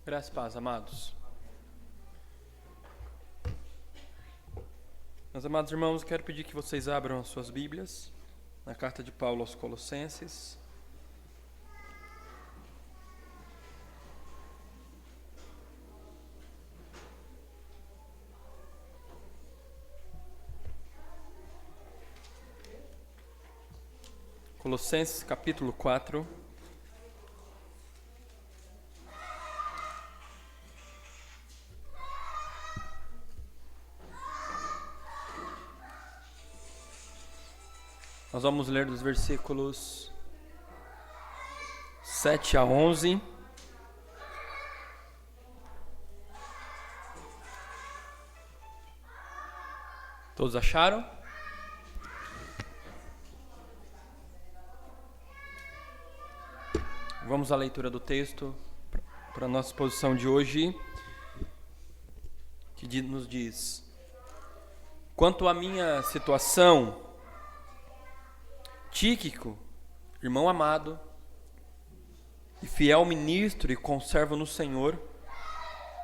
Graças e paz, amados. Meus amados irmãos, quero pedir que vocês abram as suas Bíblias na carta de Paulo aos Colossenses. Colossenses capítulo 4. Nós vamos ler dos versículos 7 a 11. Todos acharam? Vamos à leitura do texto para a nossa exposição de hoje, que nos diz: quanto à minha situação, Tíquico, irmão amado e fiel ministro e conservo no Senhor,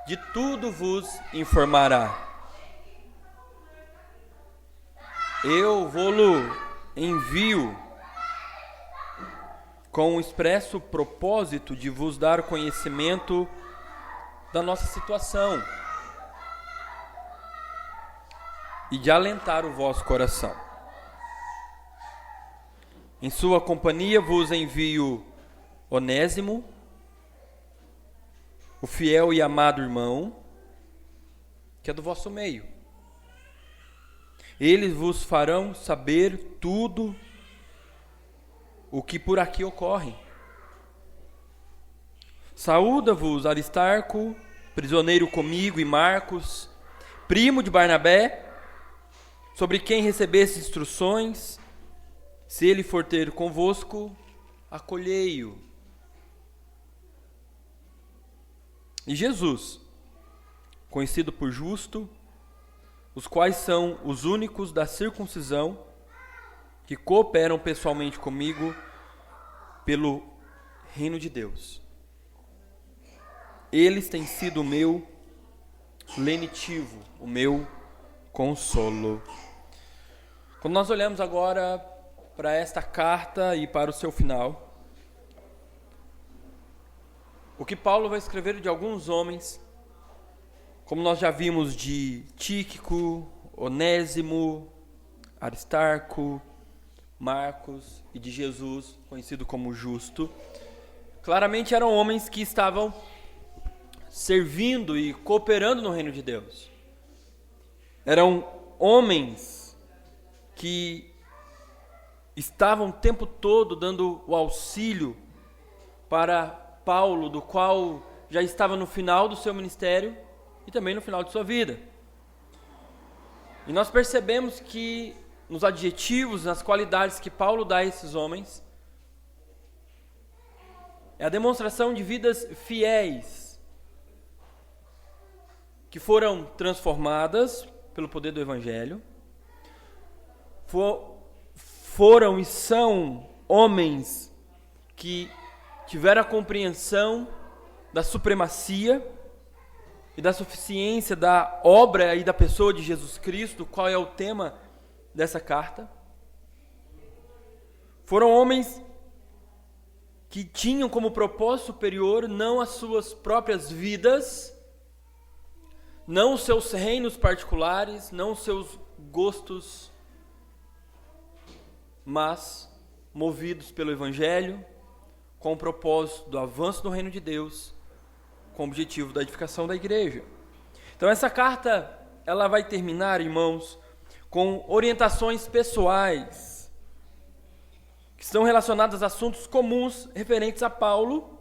de tudo vos informará. Eu vou-lo envio com o expresso propósito de vos dar conhecimento da nossa situação e de alentar o vosso coração. Em sua companhia vos envio Onésimo, o fiel e amado irmão, que é do vosso meio. Eles vos farão saber tudo o que por aqui ocorre. Saúda-vos Aristarco, prisioneiro comigo, e Marcos, primo de Barnabé, sobre quem recebeste instruções. Se ele for ter convosco, acolhei-o. E Jesus, conhecido por justo, os quais são os únicos da circuncisão que cooperam pessoalmente comigo pelo reino de Deus. Eles têm sido o meu lenitivo, o meu consolo. Quando nós olhamos agora para esta carta e para o seu final, o que Paulo vai escrever de alguns homens, como nós já vimos de Tíquico, Onésimo, Aristarco, Marcos e de Jesus, conhecido como Justo, claramente eram homens que estavam servindo e cooperando no reino de Deus. Eram homens que estavam o tempo todo dando o auxílio para Paulo, do qual já estava no final do seu ministério e também no final de sua vida. E nós percebemos que nos adjetivos, nas qualidades que Paulo dá a esses homens, é a demonstração de vidas fiéis, que foram transformadas pelo poder do Evangelho, foram e são homens que tiveram a compreensão da supremacia e da suficiência da obra e da pessoa de Jesus Cristo, qual é o tema dessa carta. Foram homens que tinham como propósito superior não as suas próprias vidas, não os seus reinos particulares, não os seus gostos, mas movidos pelo Evangelho, com o propósito do avanço do reino de Deus, com o objetivo da edificação da igreja. Então essa carta, ela vai terminar, irmãos, com orientações pessoais, que estão relacionadas a assuntos comuns referentes a Paulo,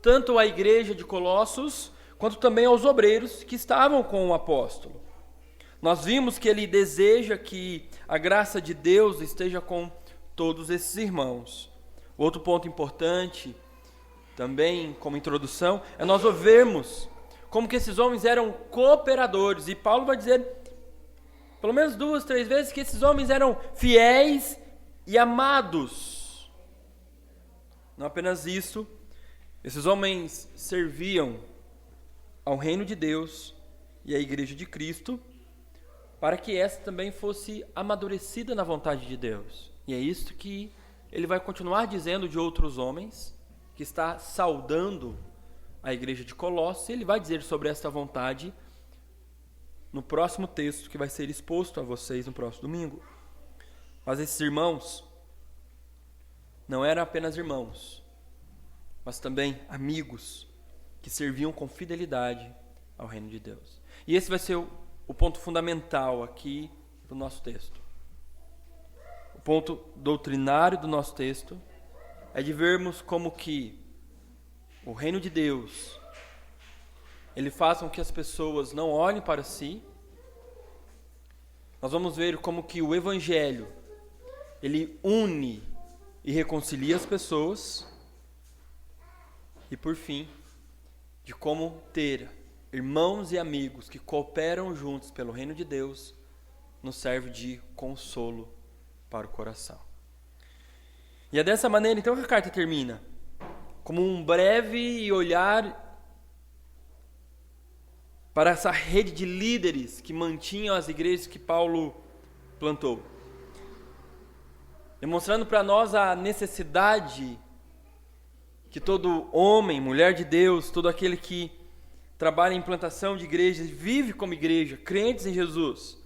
tanto à igreja de Colossos, quanto também aos obreiros que estavam com o apóstolo. Nós vimos que ele deseja que a graça de Deus esteja com todos esses irmãos. Outro ponto importante, também como introdução, é nós vermos como que esses homens eram cooperadores. E Paulo vai dizer, pelo menos 2, 3 vezes, que esses homens eram fiéis e amados. Não apenas isso, esses homens serviam ao reino de Deus e à igreja de Cristo, para que essa também fosse amadurecida na vontade de Deus. E é isso que ele vai continuar dizendo de outros homens, que está saudando a igreja de Colossos, e ele vai dizer sobre esta vontade no próximo texto que vai ser exposto a vocês no próximo domingo. Mas esses irmãos não eram apenas irmãos, mas também amigos que serviam com fidelidade ao reino de Deus. E esse vai ser o ponto fundamental aqui do nosso texto. O ponto doutrinário do nosso texto é de vermos como que o reino de Deus, ele faz com que as pessoas não olhem para si. Nós vamos ver como que o Evangelho, ele une e reconcilia as pessoas. E por fim, de como ter irmãos e amigos que cooperam juntos pelo reino de Deus, nos serve de consolo para o coração. E é dessa maneira então que a carta termina, como um breve olhar para essa rede de líderes que mantinham as igrejas que Paulo plantou, demonstrando para nós a necessidade que todo homem, mulher de Deus, todo aquele que trabalha em plantação de igrejas, vive como igreja, crentes em Jesus,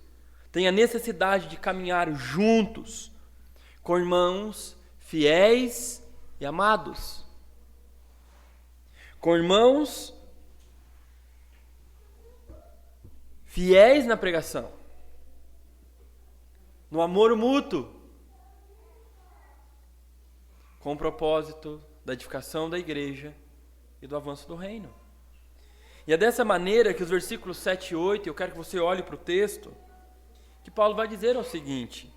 tem a necessidade de caminhar juntos com irmãos fiéis e amados. Com irmãos fiéis na pregação, no amor mútuo, com o propósito da edificação da igreja e do avanço do reino. E é dessa maneira que os versículos 7 e 8, eu quero que você olhe para o texto, que Paulo vai dizer o seguinte.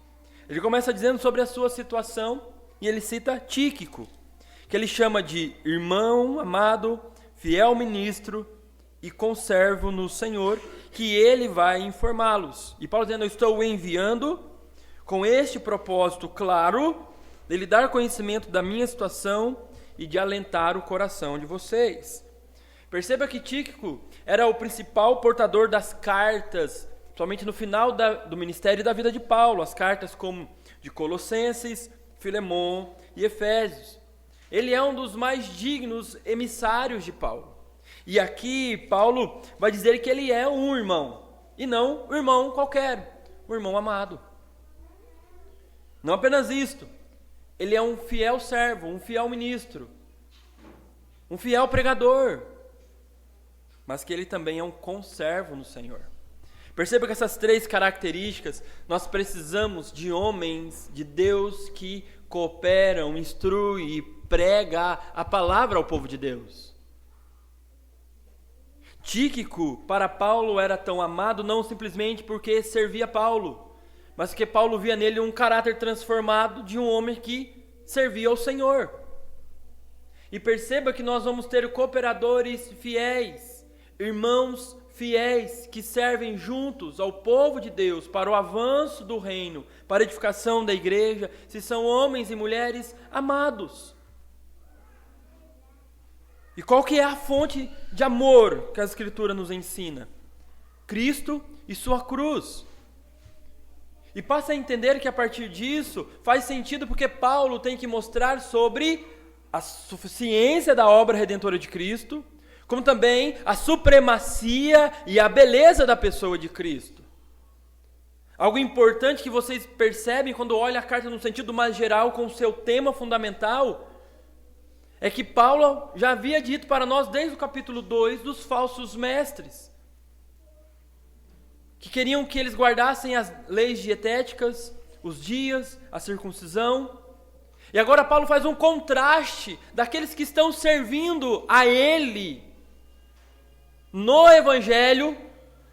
Ele começa dizendo sobre a sua situação, e ele cita Tíquico, que ele chama de irmão amado, fiel ministro e conservo no Senhor, que ele vai informá-los. E Paulo dizendo, eu estou enviando com este propósito claro, de lhe dar conhecimento da minha situação e de alentar o coração de vocês. Perceba que Tíquico era o principal portador das cartas, somente no final do ministério e da vida de Paulo, as cartas como de Colossenses, Filemon e Efésios. Ele é um dos mais dignos emissários de Paulo. E aqui Paulo vai dizer que ele é um irmão, e não um irmão qualquer, um irmão amado. Não apenas isto, ele é um fiel servo, um fiel ministro, um fiel pregador, mas que ele também é um conservo no Senhor. Perceba que essas três características, nós precisamos de homens de Deus que cooperam, instruem e pregam a palavra ao povo de Deus. Tíquico, para Paulo, era tão amado não simplesmente porque servia Paulo, mas porque Paulo via nele um caráter transformado de um homem que servia ao Senhor. E perceba que nós vamos ter cooperadores fiéis, irmãos fiéis que servem juntos ao povo de Deus para o avanço do reino, para a edificação da igreja, se são homens e mulheres amados. E qual que é a fonte de amor que a Escritura nos ensina? Cristo e sua cruz. E passa a entender que a partir disso faz sentido porque Paulo tem que mostrar sobre a suficiência da obra redentora de Cristo, como também a supremacia e a beleza da pessoa de Cristo. Algo importante que vocês percebem quando olham a carta no sentido mais geral, com o seu tema fundamental, é que Paulo já havia dito para nós desde o capítulo 2 dos falsos mestres, que queriam que eles guardassem as leis dietéticas, os dias, a circuncisão. E agora Paulo faz um contraste daqueles que estão servindo a ele no Evangelho,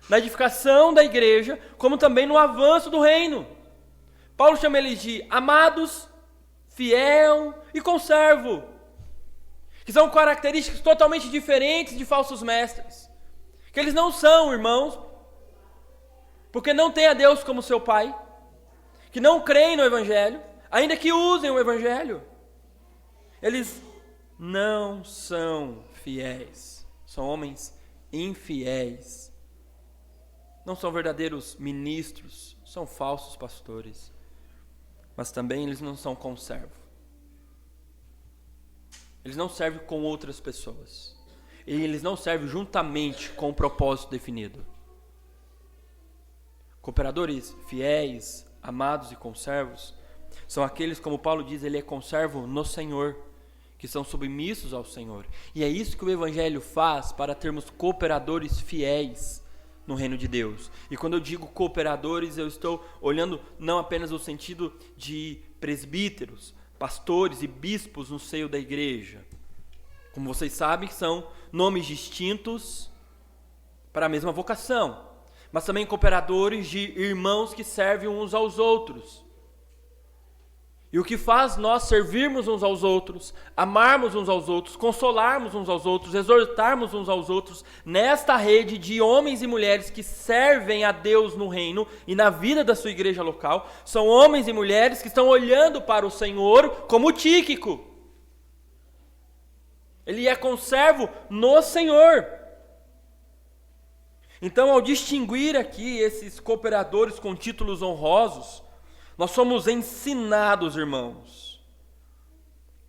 na edificação da igreja, como também no avanço do reino. Paulo chama eles de amados, fiel e conservo, que são características totalmente diferentes de falsos mestres, que eles não são irmãos, porque não têm a Deus como seu Pai, que não creem no Evangelho, ainda que usem o Evangelho, eles não são fiéis, são homens infiéis. Não são verdadeiros ministros, são falsos pastores. Mas também eles não são conservos. Eles não servem com outras pessoas. E eles não servem juntamente com um propósito definido. Cooperadores fiéis, amados e conservos, são aqueles, como Paulo diz, ele é conservo no Senhor, que são submissos ao Senhor. E é isso que o Evangelho faz para termos cooperadores fiéis no reino de Deus. E quando eu digo cooperadores, eu estou olhando não apenas no sentido de presbíteros, pastores e bispos no seio da igreja. Como vocês sabem, são nomes distintos para a mesma vocação, mas também cooperadores de irmãos que servem uns aos outros. E o que faz nós servirmos uns aos outros, amarmos uns aos outros, consolarmos uns aos outros, exortarmos uns aos outros, nesta rede de homens e mulheres que servem a Deus no reino e na vida da sua igreja local, são homens e mulheres que estão olhando para o Senhor como Tíquico. Ele é conservo no Senhor. Então, ao distinguir aqui esses cooperadores com títulos honrosos, nós somos ensinados, irmãos,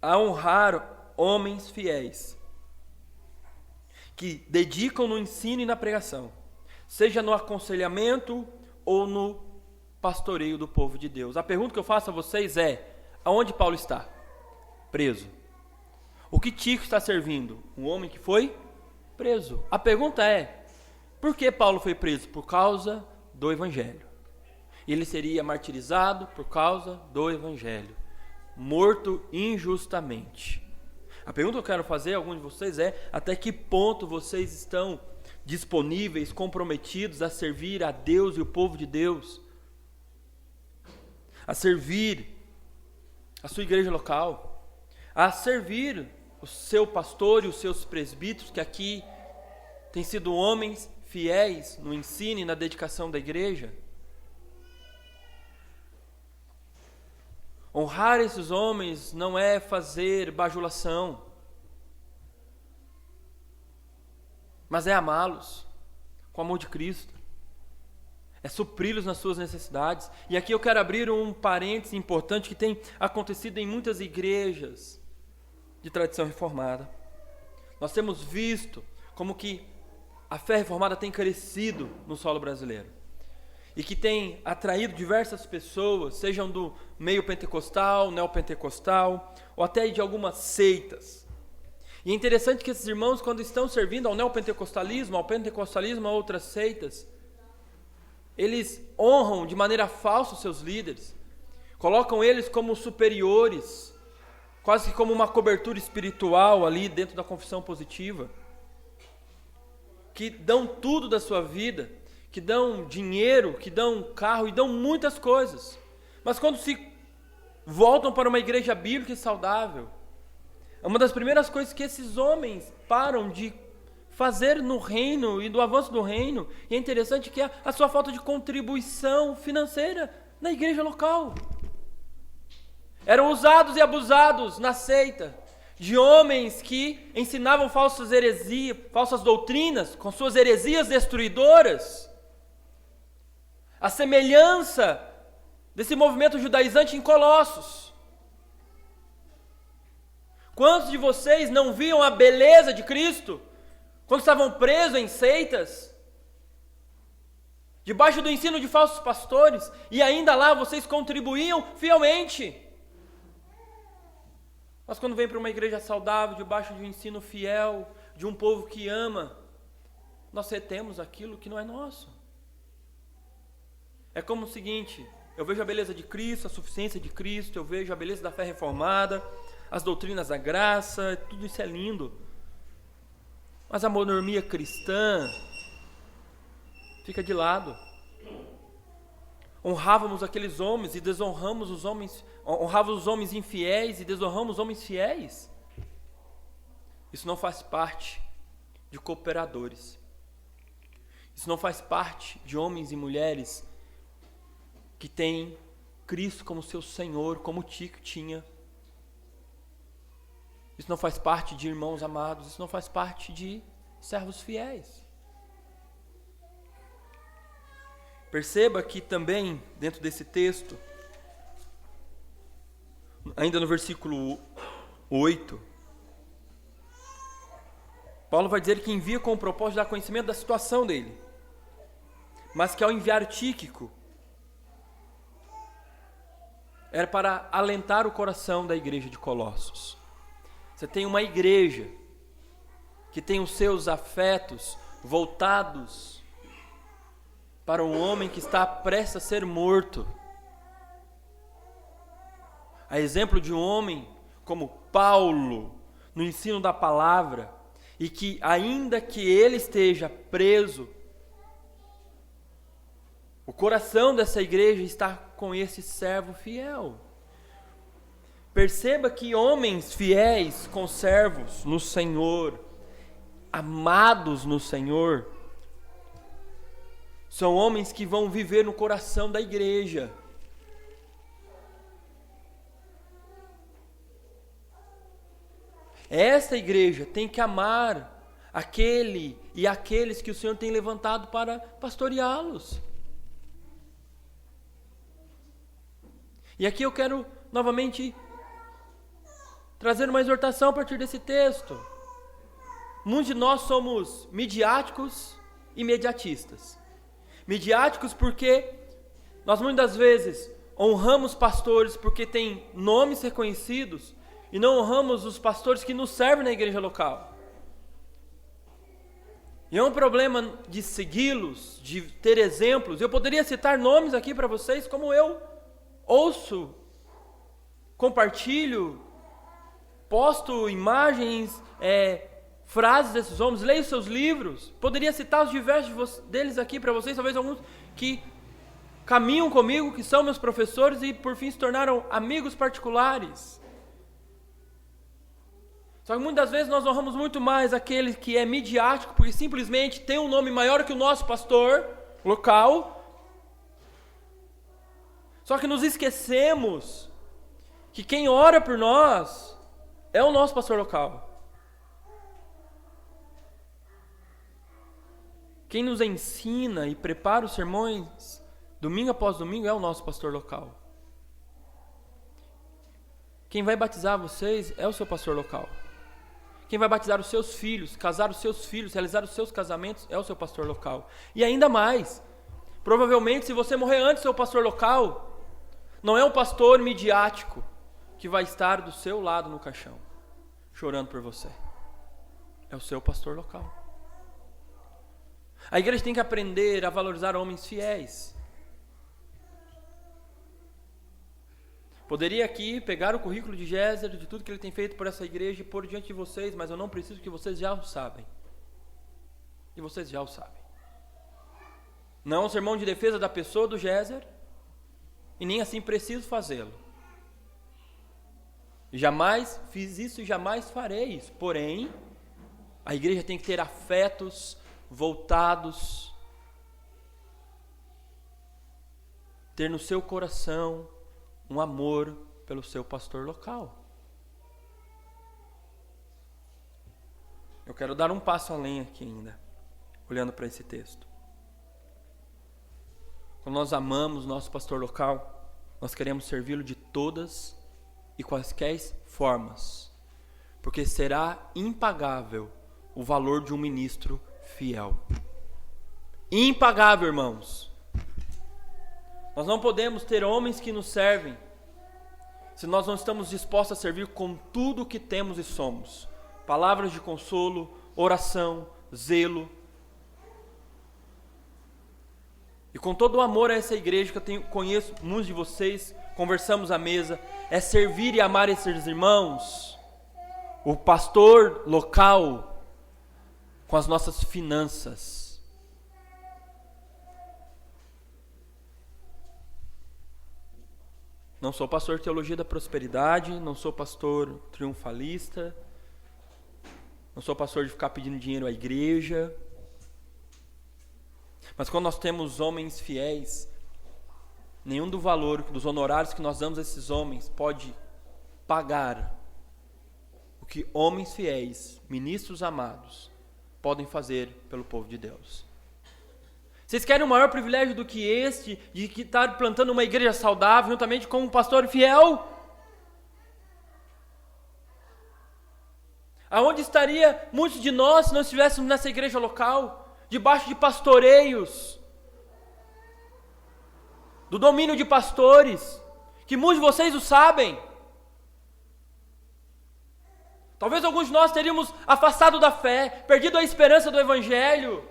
a honrar homens fiéis, que dedicam no ensino e na pregação, seja no aconselhamento ou no pastoreio do povo de Deus. A pergunta que eu faço a vocês é: aonde Paulo está? Preso. O que Tíquico está servindo? Um homem que foi preso. A pergunta é: por que Paulo foi preso? Por causa do Evangelho. Ele seria martirizado por causa do Evangelho, morto injustamente. A pergunta que eu quero fazer a alguns de vocês é: até que ponto vocês estão disponíveis, comprometidos a servir a Deus e o povo de Deus, a servir a sua igreja local, a servir o seu pastor e os seus presbíteros, que aqui têm sido homens fiéis no ensino e na dedicação da igreja? Honrar esses homens não é fazer bajulação, mas é amá-los com o amor de Cristo, é supri-los nas suas necessidades. E aqui eu quero abrir um parênteses importante que tem acontecido em muitas igrejas de tradição reformada. Nós temos visto como que a fé reformada tem crescido no solo brasileiro e que tem atraído diversas pessoas, sejam do meio pentecostal, neopentecostal, ou até de algumas seitas. E é interessante que esses irmãos, quando estão servindo ao neopentecostalismo, ao pentecostalismo, a outras seitas, eles honram de maneira falsa os seus líderes, colocam eles como superiores, quase que como uma cobertura espiritual ali dentro da confissão positiva, que dão tudo da sua vida, que dão dinheiro, que dão carro e dão muitas coisas. Mas quando se voltam para uma igreja bíblica e saudável, é uma das primeiras coisas que esses homens param de fazer no reino e do avanço do reino. E é interessante que é a sua falta de contribuição financeira na igreja local. Eram usados e abusados na seita de homens que ensinavam falsas heresias, falsas doutrinas, com suas heresias destruidoras. A semelhança desse movimento judaizante em Colossos. Quantos de vocês não viam a beleza de Cristo quando estavam presos em seitas, debaixo do ensino de falsos pastores, e ainda lá vocês contribuíam fielmente? Mas quando vem para uma igreja saudável, debaixo de um ensino fiel, de um povo que ama, nós retemos aquilo que não é nosso. É como o seguinte: eu vejo a beleza de Cristo, a suficiência de Cristo, eu vejo a beleza da fé reformada, as doutrinas da graça, tudo isso é lindo. Mas a monomia cristã fica de lado. Honrávamos aqueles homens e desonramos os homens, honrávamos os homens infiéis e desonramos os homens fiéis. Isso não faz parte de cooperadores. Isso não faz parte de homens e mulheres que têm Cristo como seu Senhor, como Tíquico tinha. Isso não faz parte de irmãos amados, isso não faz parte de servos fiéis. Perceba que também, dentro desse texto, ainda no versículo 8, Paulo vai dizer que envia com o propósito de dar conhecimento da situação dele, mas que ao enviar Tíquico, era para alentar o coração da igreja de Colossos. Você tem uma igreja que tem os seus afetos voltados para um homem que está prestes a ser morto. A exemplo de um homem como Paulo, no ensino da palavra, e que ainda que ele esteja preso, o coração dessa igreja está com esse servo fiel. Perceba que homens fiéis, conservos no Senhor, amados no Senhor, são homens que vão viver no coração da igreja. Esta igreja tem que amar aquele e aqueles que o Senhor tem levantado para pastoreá-los. E aqui eu quero novamente trazer uma exortação a partir desse texto. Muitos de nós somos midiáticos e imediatistas. Midiáticos porque nós muitas vezes honramos pastores porque têm nomes reconhecidos e não honramos os pastores que nos servem na igreja local. E é um problema de segui-los, de ter exemplos. Eu poderia citar nomes aqui para vocês, como eu ouço, compartilho, posto imagens, frases desses homens, leio seus livros. Poderia citar os diversos deles aqui para vocês, talvez alguns que caminham comigo, que são meus professores e por fim se tornaram amigos particulares. Só que muitas vezes nós honramos muito mais aquele que é midiático, porque simplesmente tem um nome maior que o nosso pastor local. Só que nos esquecemos que quem ora por nós é o nosso pastor local. Quem nos ensina e prepara os sermões domingo após domingo é o nosso pastor local. Quem vai batizar vocês é o seu pastor local. Quem vai batizar os seus filhos, casar os seus filhos, realizar os seus casamentos é o seu pastor local. E ainda mais, provavelmente se você morrer antes do seu pastor local, não é um pastor midiático que vai estar do seu lado no caixão, chorando por você. É o seu pastor local. A igreja tem que aprender a valorizar homens fiéis. Poderia aqui pegar o currículo de Géser, de tudo que ele tem feito por essa igreja e pôr diante de vocês, mas eu não preciso, que vocês já o sabem. E vocês já o sabem. Não é um sermão de defesa da pessoa do Géser, e nem assim preciso fazê-lo. Jamais fiz isso e jamais farei isso. Porém, a igreja tem que ter afetos voltados, ter no seu coração um amor pelo seu pastor local. Eu quero dar um passo além aqui ainda, olhando para esse texto. Quando nós amamos nosso pastor local, nós queremos servi-lo de todas e quaisquer formas, porque será impagável o valor de um ministro fiel. Impagável, irmãos. Nós não podemos ter homens que nos servem se nós não estamos dispostos a servir com tudo o que temos e somos. Palavras de consolo, oração, zelo. E com todo o amor a essa igreja que eu conheço muitos de vocês, conversamos à mesa, é servir e amar esses irmãos, o pastor local, com as nossas finanças. Não sou pastor de teologia da prosperidade, não sou pastor triunfalista, não sou pastor de ficar pedindo dinheiro à igreja. Mas quando nós temos homens fiéis, nenhum do valor, dos honorários que nós damos a esses homens pode pagar o que homens fiéis, ministros amados, podem fazer pelo povo de Deus. Vocês querem um maior privilégio do que este, de estar plantando uma igreja saudável, juntamente com um pastor fiel? Aonde estaria muitos de nós se não estivéssemos nessa igreja local, debaixo de pastoreios, do domínio de pastores, que muitos de vocês o sabem? Talvez alguns de nós teríamos afastado da fé, perdido a esperança do Evangelho,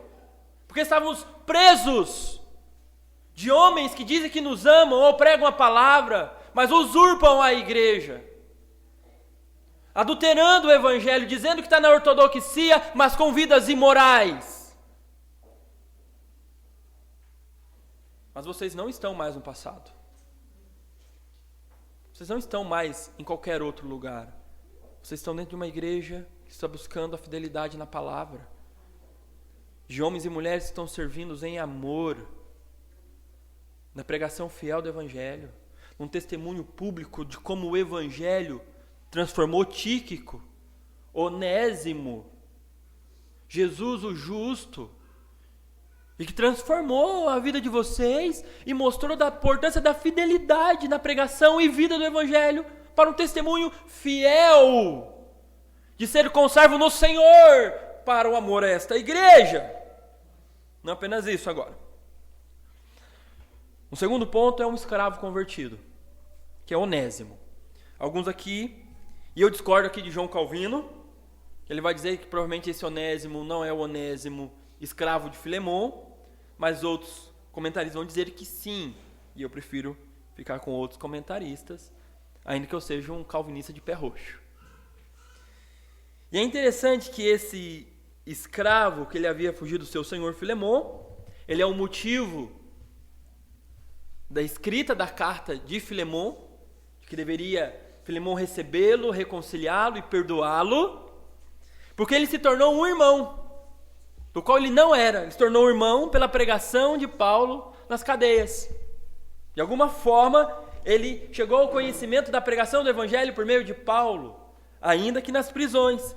porque estávamos presos de homens que dizem que nos amam ou pregam a palavra, mas usurpam a igreja, adulterando o Evangelho, dizendo que está na ortodoxia, mas com vidas imorais. Mas vocês não estão mais no passado. Vocês não estão mais em qualquer outro lugar. Vocês estão dentro de uma igreja que está buscando a fidelidade na palavra, de homens e mulheres que estão servindo em amor, na pregação fiel do Evangelho, num testemunho público de como o Evangelho transformou Tíquico, Onésimo, Jesus o justo, e que transformou a vida de vocês e mostrou da importância da fidelidade na pregação e vida do Evangelho para um testemunho fiel de ser conservo no Senhor para o amor a esta igreja. Não apenas isso agora. O segundo ponto é um escravo convertido, que é Onésimo. Alguns aqui, e eu discordo aqui de João Calvino, que ele vai dizer que provavelmente esse Onésimo não é o Onésimo escravo de Filemon, mas outros comentaristas vão dizer que sim, e eu prefiro ficar com outros comentaristas, ainda que eu seja um calvinista de pé roxo. E é interessante que esse escravo, que ele havia fugido do seu senhor Filemon, ele é o motivo da escrita da carta de Filemon, que deveria Filemon recebê-lo, reconciliá-lo e perdoá-lo, porque ele se tornou um irmão, do qual ele não era. Ele se tornou um irmão pela pregação de Paulo nas cadeias. De alguma forma, ele chegou ao conhecimento da pregação do Evangelho por meio de Paulo, ainda que nas prisões.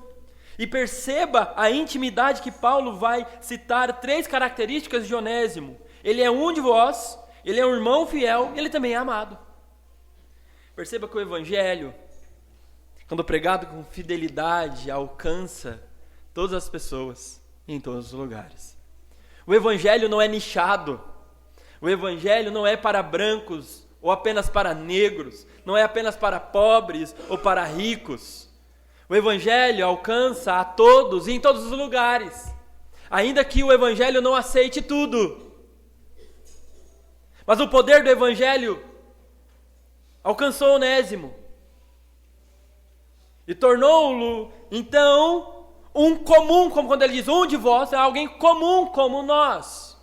E perceba a intimidade que Paulo vai citar 3 características de Onésimo. Ele é um de vós, ele é um irmão fiel, ele também é amado. Perceba que o Evangelho, quando pregado com fidelidade, alcança todas as pessoas em todos os lugares. O Evangelho não é nichado. O Evangelho não é para brancos ou apenas para negros. Não é apenas para pobres ou para ricos. O Evangelho alcança a todos e em todos os lugares. Ainda que o Evangelho não aceite tudo. Mas o poder do Evangelho alcançou Onésimo e tornou-lo, então, um comum, como quando ele diz, um de vós é alguém comum como nós.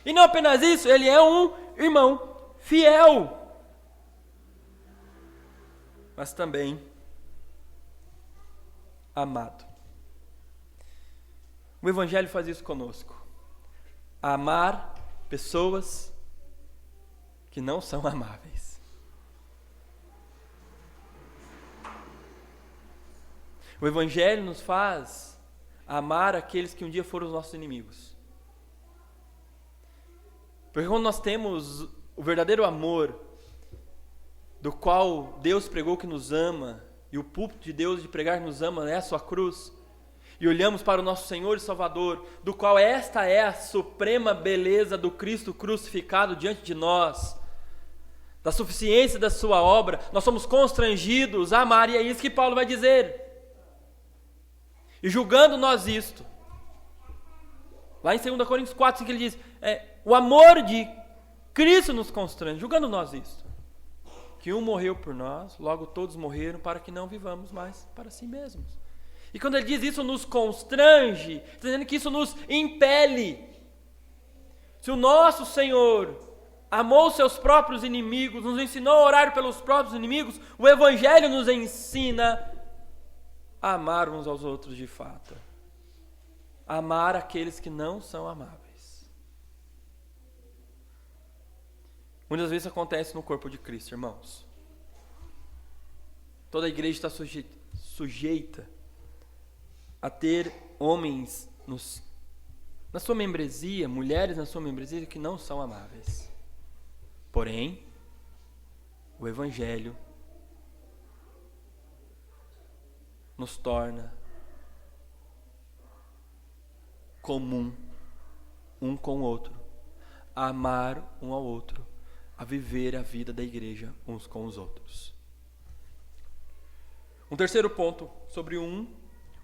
E não apenas isso, ele é um irmão fiel, mas também amado. O Evangelho faz isso conosco. Amar pessoas que não são amáveis. O Evangelho nos faz amar aqueles que um dia foram os nossos inimigos. Porque quando nós temos o verdadeiro amor, do qual Deus pregou que nos ama, e o púlpito de Deus de pregar que nos ama é a sua cruz, e olhamos para o nosso Senhor e Salvador, do qual esta é a suprema beleza do Cristo crucificado diante de nós, da suficiência da sua obra, nós somos constrangidos a amar, e é isso que Paulo vai dizer. E julgando nós isto, lá em 2 Coríntios 4, que ele diz, o amor de Cristo nos constrange, julgando nós isto, que um morreu por nós, logo todos morreram para que não vivamos mais para si mesmos. E quando ele diz isso nos constrange, está dizendo que isso nos impele. Se o nosso Senhor amou seus próprios inimigos, nos ensinou a orar pelos próprios inimigos, o Evangelho nos ensina a amar uns aos outros de fato. Amar aqueles que não são amáveis. Muitas vezes acontece no corpo de Cristo, irmãos. Toda a igreja está sujeita a ter homens na sua membresia, mulheres na sua membresia que não são amáveis. Porém, o Evangelho nos torna comum um com o outro, a amar um ao outro, a viver a vida da igreja uns com os outros. Um terceiro ponto sobre o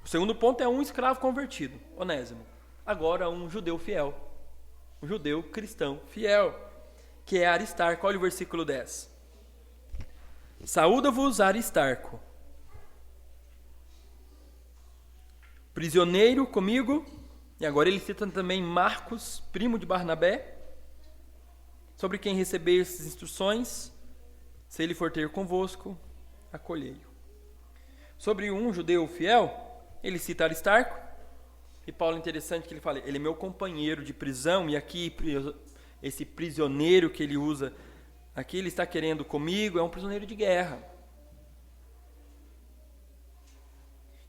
segundo ponto é um escravo convertido, Onésimo. Agora um judeu fiel, um judeu cristão fiel, que é Aristarco. Olha o versículo 10. Saúda-vos Aristarco, prisioneiro comigo. E agora ele cita também Marcos, primo de Barnabé, sobre quem receber essas instruções, se ele for ter convosco, acolhei-o. Sobre um judeu fiel, ele cita Aristarco, e Paulo é interessante que ele fala, ele é meu companheiro de prisão, e aqui esse prisioneiro que ele usa, aqui ele está querendo comigo, é um prisioneiro de guerra.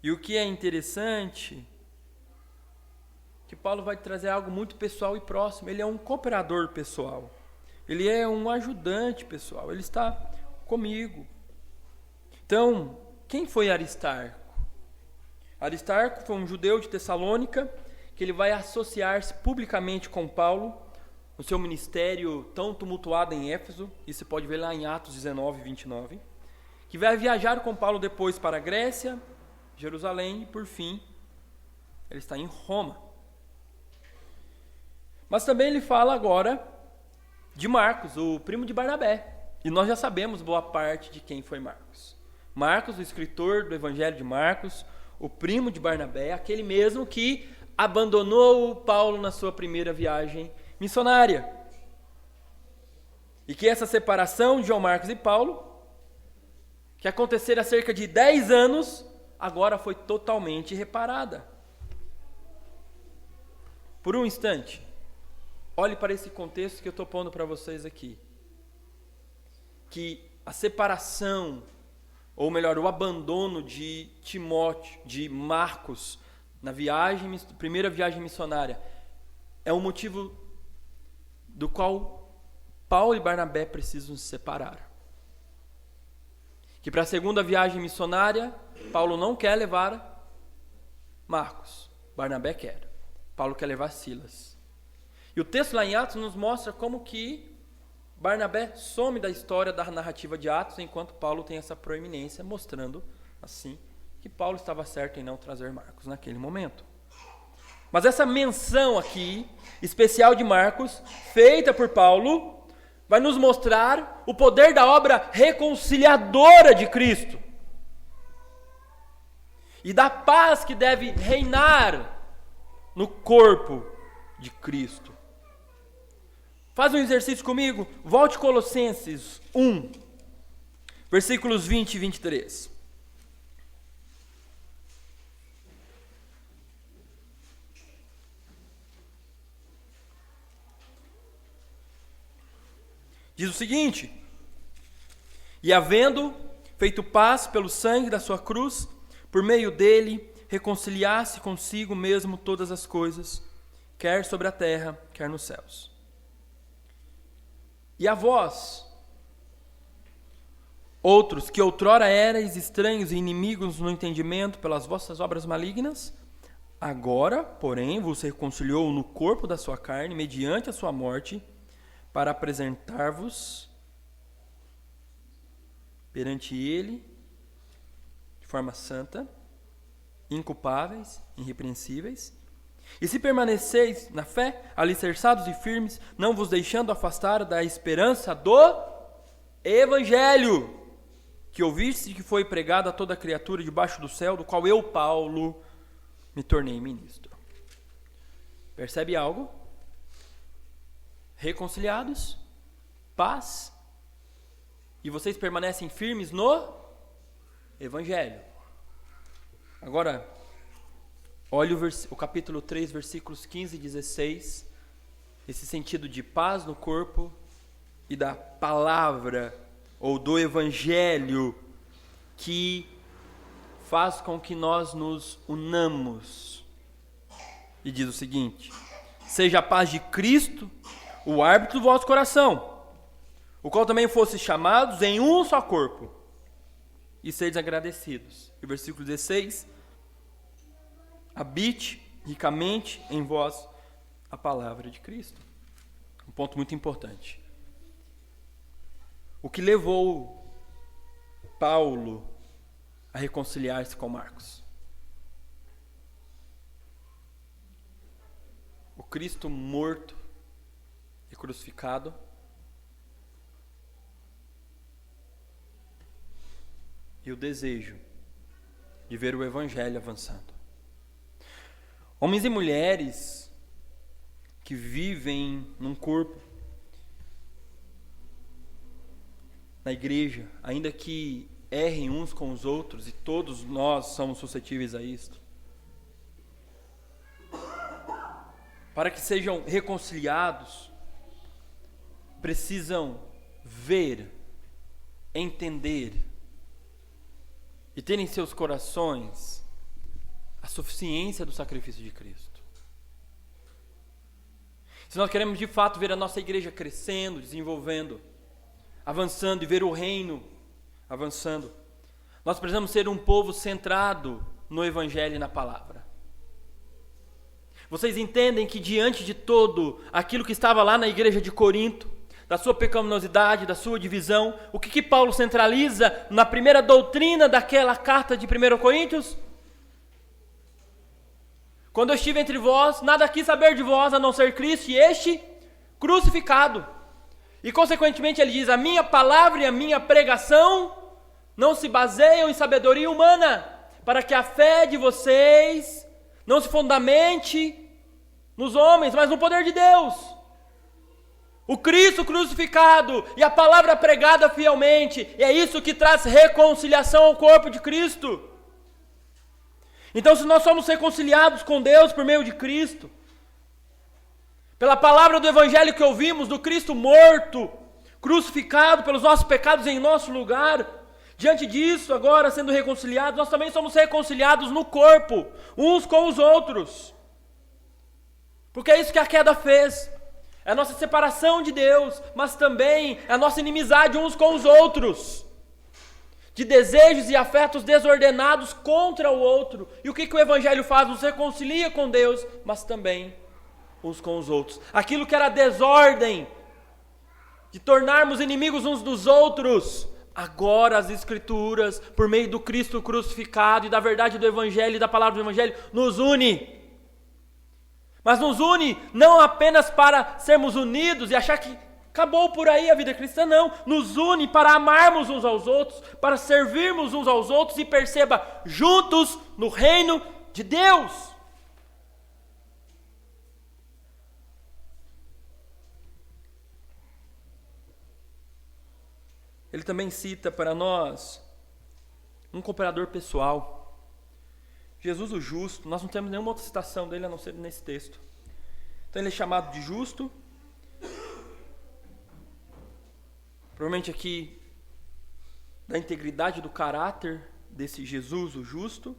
E o que é interessante, que Paulo vai trazer algo muito pessoal e próximo, ele é um cooperador pessoal, ele é um ajudante pessoal, ele está comigo. Então, quem foi Aristarco? Aristarco foi um judeu de Tessalônica, que ele vai associar-se publicamente com Paulo, no seu ministério tão tumultuado em Éfeso, isso você pode ver lá em Atos 19, 29, que vai viajar com Paulo depois para a Grécia, Jerusalém e, por fim, ele está em Roma. Mas também ele fala agora de Marcos, o primo de Barnabé, e nós já sabemos boa parte de quem foi Marcos. Marcos, o escritor do Evangelho de Marcos, o primo de Barnabé, aquele mesmo que abandonou Paulo na sua primeira viagem missionária. E que essa separação de João Marcos e Paulo, que acontecera há cerca de 10 anos, agora foi totalmente reparada. Por um instante, olhe para esse contexto que eu estou pondo para vocês aqui. Que a separação, ou melhor, o abandono de Timóteo, de Marcos, na primeira viagem missionária, é um motivo do qual Paulo e Barnabé precisam se separar. Que para a segunda viagem missionária, Paulo não quer levar Marcos, Barnabé quer. Paulo quer levar Silas. E o texto lá em Atos nos mostra como que Barnabé some da história da narrativa de Atos, enquanto Paulo tem essa proeminência, mostrando assim que Paulo estava certo em não trazer Marcos naquele momento. Mas essa menção aqui, especial de Marcos, feita por Paulo, vai nos mostrar o poder da obra reconciliadora de Cristo e da paz que deve reinar no corpo de Cristo. Faz um exercício comigo, volte Colossenses 1, versículos 20 e 23. Diz o seguinte: e havendo feito paz pelo sangue da sua cruz, por meio dele reconciliasse consigo mesmo todas as coisas, quer sobre a terra, quer nos céus. E a vós, outros que outrora erais estranhos e inimigos no entendimento pelas vossas obras malignas, agora, porém, vos reconciliou no corpo da sua carne, mediante a sua morte, para apresentar-vos perante ele, de forma santa, inculpáveis, irrepreensíveis. E se permaneceis na fé, alicerçados e firmes, não vos deixando afastar da esperança do Evangelho, que ouviste e que foi pregado a toda criatura debaixo do céu, do qual eu, Paulo, me tornei ministro. Percebe algo? Reconciliados, paz, e vocês permanecem firmes no Evangelho. Agora, olha o capítulo 3, versículos 15 e 16, esse sentido de paz no corpo e da palavra, ou do Evangelho, que faz com que nós nos unamos. E diz o seguinte: seja a paz de Cristo, o árbitro do vosso coração, o qual também fosse chamados em um só corpo, e sedes agradecidos. E versículo 16, habite ricamente em vós a palavra de Cristo. Um ponto muito importante. O que levou Paulo a reconciliar-se com Marcos? O Cristo morto e crucificado e o desejo de ver o Evangelho avançando. Homens e mulheres que vivem num corpo, na igreja, ainda que errem uns com os outros, e todos nós somos suscetíveis a isto, para que sejam reconciliados, precisam ver, entender e ter em seus corações a suficiência do sacrifício de Cristo. Se nós queremos de fato ver a nossa igreja crescendo, desenvolvendo, avançando e ver o reino avançando, nós precisamos ser um povo centrado no Evangelho e na palavra. Vocês entendem que diante de todo aquilo que estava lá na igreja de Corinto, da sua pecaminosidade, da sua divisão, o que Paulo centraliza na primeira doutrina daquela carta de 1 Coríntios? Quando eu estive entre vós, nada quis saber de vós a não ser Cristo e este crucificado. E consequentemente ele diz, a minha palavra e a minha pregação não se baseiam em sabedoria humana, para que a fé de vocês não se fundamente nos homens, mas no poder de Deus. O Cristo crucificado e a palavra pregada fielmente, é isso que traz reconciliação ao corpo de Cristo. Então, se nós somos reconciliados com Deus por meio de Cristo, pela palavra do Evangelho que ouvimos, do Cristo morto, crucificado pelos nossos pecados em nosso lugar, diante disso, agora sendo reconciliados, nós também somos reconciliados no corpo, uns com os outros. Porque é isso que a queda fez. É a nossa separação de Deus, mas também é a nossa inimizade uns com os outros. De desejos e afetos desordenados contra o outro. E o que o Evangelho faz? Nos reconcilia com Deus, mas também uns com os outros. Aquilo que era desordem, de tornarmos inimigos uns dos outros, agora as Escrituras, por meio do Cristo crucificado e da verdade do Evangelho e da palavra do Evangelho, nos une. Mas nos une não apenas para sermos unidos e achar que acabou por aí a vida cristã, não. Nos une para amarmos uns aos outros, para servirmos uns aos outros e perceba, juntos no reino de Deus. Ele também cita para nós um comparador pessoal. Jesus o justo, nós não temos nenhuma outra citação dele a não ser nesse texto. Então ele é chamado de justo. Provavelmente aqui da integridade do caráter desse Jesus o justo.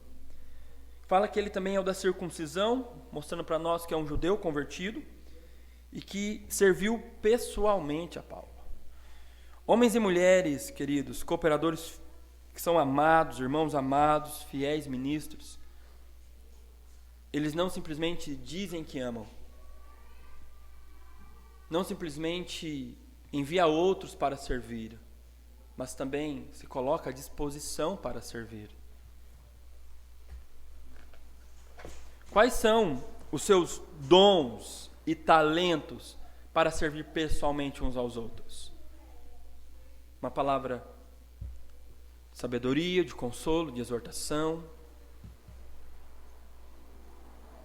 Fala que ele também é o da circuncisão, mostrando para nós que é um judeu convertido e que serviu pessoalmente a Paulo. Homens e mulheres, queridos, cooperadores que são amados, irmãos amados, fiéis ministros, eles não simplesmente dizem que amam, não simplesmente envia outros para servir, mas também se coloca à disposição para servir. Quais são os seus dons e talentos para servir pessoalmente uns aos outros? Uma palavra de sabedoria, de consolo, de exortação.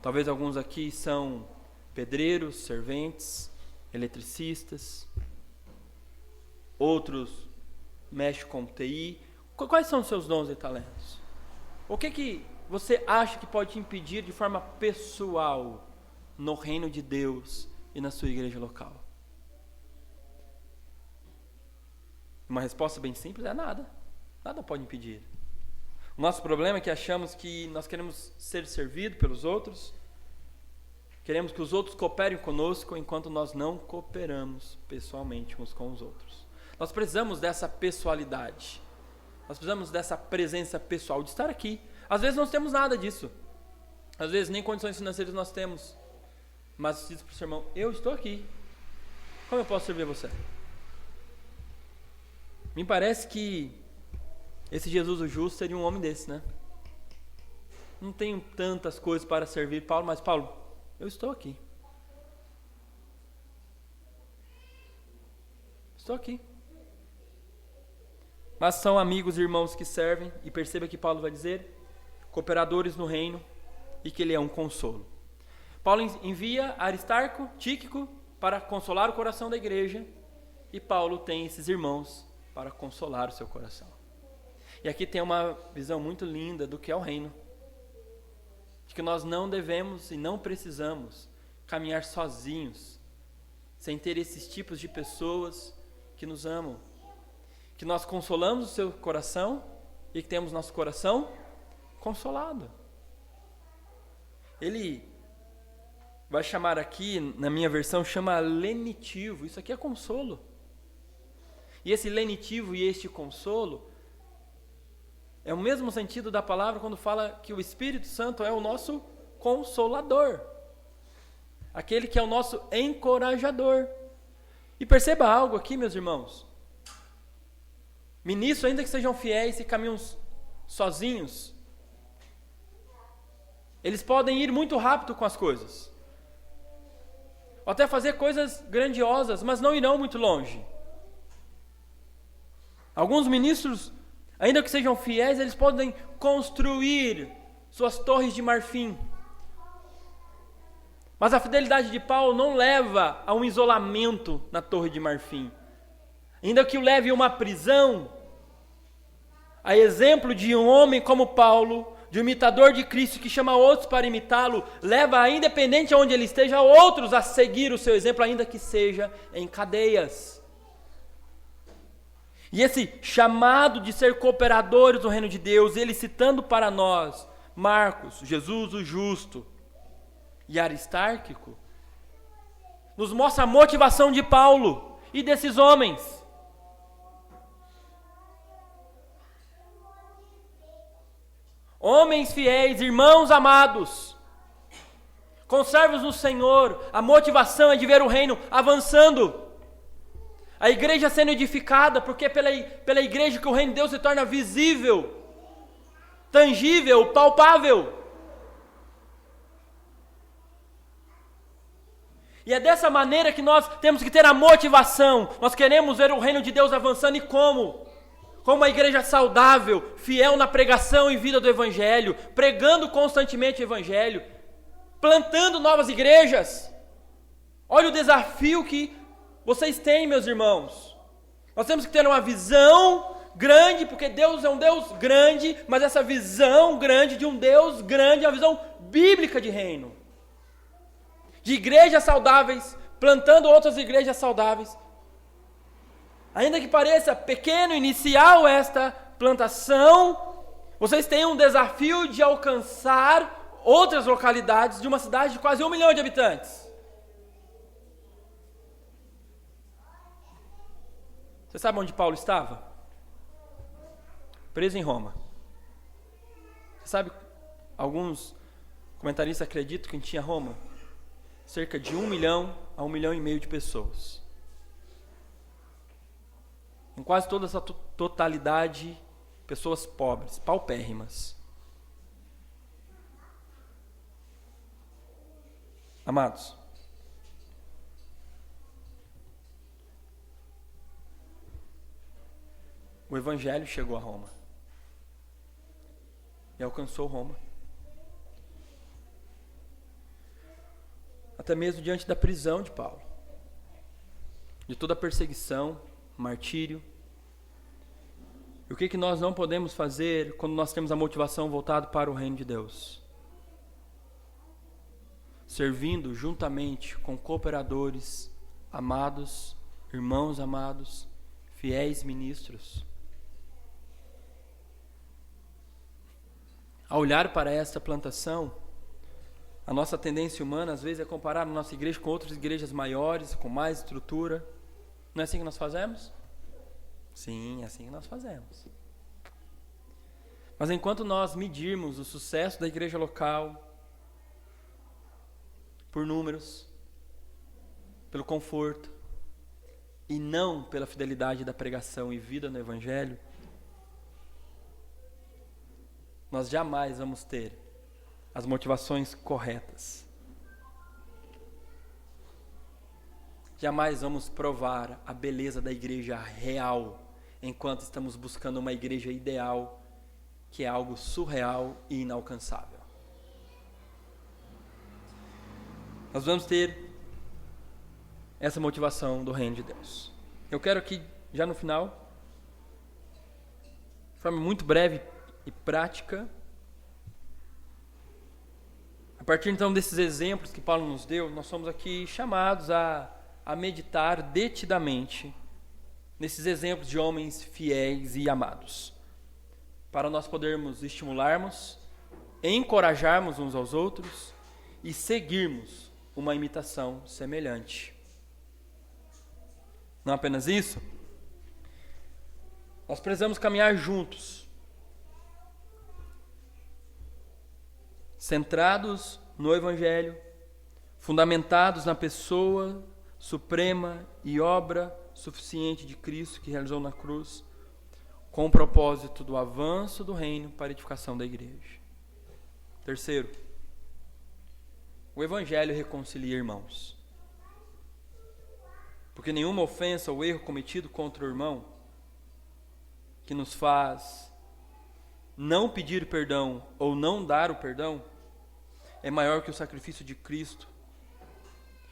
Talvez alguns aqui são pedreiros, serventes, eletricistas. Outros mexem com TI. Quais são os seus dons e talentos? O que você acha que pode te impedir de forma pessoal no reino de Deus e na sua igreja local? Uma resposta bem simples é nada. Nada pode impedir. O nosso problema é que achamos que nós queremos ser servidos pelos outros, Queremos que os outros cooperem conosco enquanto nós não cooperamos pessoalmente uns com os outros. Nós precisamos dessa pessoalidade. Nós precisamos dessa presença pessoal, de estar aqui. Às vezes não temos nada disso. Às vezes nem condições financeiras nós temos. Mas diz para o seu irmão, eu estou aqui. Como eu posso servir você? Me parece que esse Jesus o justo seria um homem desse, né? Não tenho tantas coisas para servir Paulo, mas Paulo, eu estou aqui. Estou aqui. Mas são amigos e irmãos que servem, e perceba que Paulo vai dizer, cooperadores no reino, e que ele é um consolo. Paulo envia Aristarco, Tíquico, para consolar o coração da igreja, e Paulo tem esses irmãos para consolar o seu coração. E aqui tem uma visão muito linda do que é o reino. De que nós não devemos e não precisamos caminhar sozinhos, sem ter esses tipos de pessoas que nos amam. Que nós consolamos o seu coração e que temos nosso coração consolado. Ele vai chamar aqui, na minha versão, chama lenitivo. Isso aqui é consolo. E esse lenitivo e este consolo é o mesmo sentido da palavra quando fala que o Espírito Santo é o nosso consolador. Aquele que é o nosso encorajador. E perceba algo aqui, meus irmãos. Ministros, ainda que sejam fiéis e caminham sozinhos, eles podem ir muito rápido com as coisas. Ou até fazer coisas grandiosas, mas não irão muito longe. Alguns ministros, ainda que sejam fiéis, eles podem construir suas torres de marfim. Mas a fidelidade de Paulo não leva a um isolamento na torre de marfim. Ainda que o leve a uma prisão, a exemplo de um homem como Paulo, de um imitador de Cristo que chama outros para imitá-lo, leva, independente de onde ele esteja, outros a seguir o seu exemplo, ainda que seja em cadeias. E esse chamado de ser cooperadores do reino de Deus, ele citando para nós Marcos, Jesus o justo e Aristarco, nos mostra a motivação de Paulo e desses homens. Homens fiéis, irmãos amados, conservos no Senhor, a motivação é de ver o reino avançando. A igreja sendo edificada, porque é pela igreja que o reino de Deus se torna visível, tangível, palpável. E é dessa maneira que nós temos que ter a motivação. Nós queremos ver o reino de Deus avançando, e como? Como uma igreja saudável, fiel na pregação e vida do Evangelho, pregando constantemente o Evangelho, plantando novas igrejas. Olha o desafio que vocês têm, meus irmãos. Nós temos que ter uma visão grande, porque Deus é um Deus grande, mas essa visão grande de um Deus grande é uma visão bíblica de reino. De igrejas saudáveis, plantando outras igrejas saudáveis. Ainda que pareça pequeno, inicial esta plantação, vocês têm um desafio de alcançar outras localidades de uma cidade de quase 1 milhão de habitantes. Você sabe onde Paulo estava? Preso em Roma. Você sabe, alguns comentaristas acreditam que tinha Roma cerca de 1 milhão a 1,5 milhão de pessoas. Em quase toda essa totalidade, pessoas pobres, paupérrimas. Amados, o Evangelho chegou a Roma e alcançou Roma. Até mesmo diante da prisão de Paulo, de toda a perseguição, martírio. E o que nós não podemos fazer quando nós temos a motivação voltada para o reino de Deus? Servindo juntamente com cooperadores amados, irmãos amados, fiéis ministros. Ao olhar para esta plantação, A nossa tendência humana, às vezes, é comparar a nossa igreja com outras igrejas maiores, com mais estrutura. Não é assim que nós fazemos? Sim, é assim que nós fazemos. Mas enquanto nós medirmos o sucesso da igreja local por números, pelo conforto, e não pela fidelidade da pregação e vida no Evangelho, nós jamais vamos ter as motivações corretas. Jamais vamos provar a beleza da igreja real, enquanto estamos buscando uma igreja ideal, que é algo surreal e inalcançável. Nós vamos ter essa motivação do reino de Deus. Eu quero aqui, já no final, de forma muito breve e prática, a partir então desses exemplos que Paulo nos deu, nós somos aqui chamados a meditar detidamente nesses exemplos de homens fiéis e amados, para nós podermos estimularmos, encorajarmos uns aos outros e seguirmos uma imitação semelhante. Não apenas isso, nós precisamos caminhar juntos, centrados no Evangelho, fundamentados na pessoa suprema e obra suficiente de Cristo que realizou na cruz, com o propósito do avanço do reino para a edificação da igreja. Terceiro, o Evangelho reconcilia irmãos. Porque nenhuma ofensa ou erro cometido contra o irmão que nos faz não pedir perdão ou não dar o perdão é maior que o sacrifício de Cristo.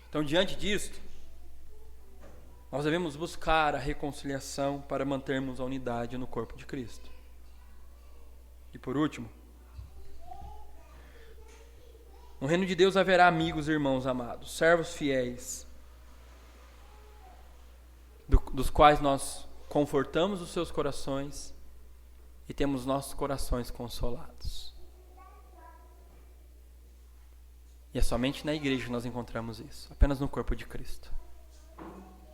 Então, diante disto, nós devemos buscar a reconciliação para mantermos a unidade no corpo de Cristo. E por último, no reino de Deus haverá amigos e irmãos amados, servos fiéis, dos quais nós confortamos os seus corações e temos nossos corações consolados. E é somente na igreja que nós encontramos isso, apenas no corpo de Cristo.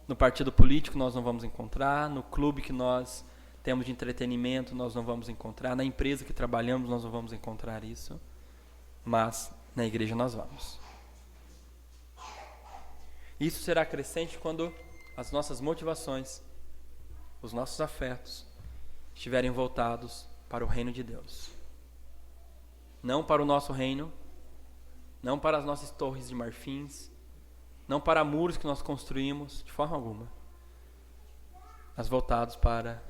No partido político nós não vamos encontrar, no clube que nós temos de entretenimento nós não vamos encontrar, na empresa que trabalhamos nós não vamos encontrar isso, mas na igreja nós vamos. Isso será crescente quando as nossas motivações, os nossos afetos estiverem voltados para o reino de Deus. Não para o nosso reino, não para as nossas torres de marfins, não para muros que nós construímos, de forma alguma, mas voltados para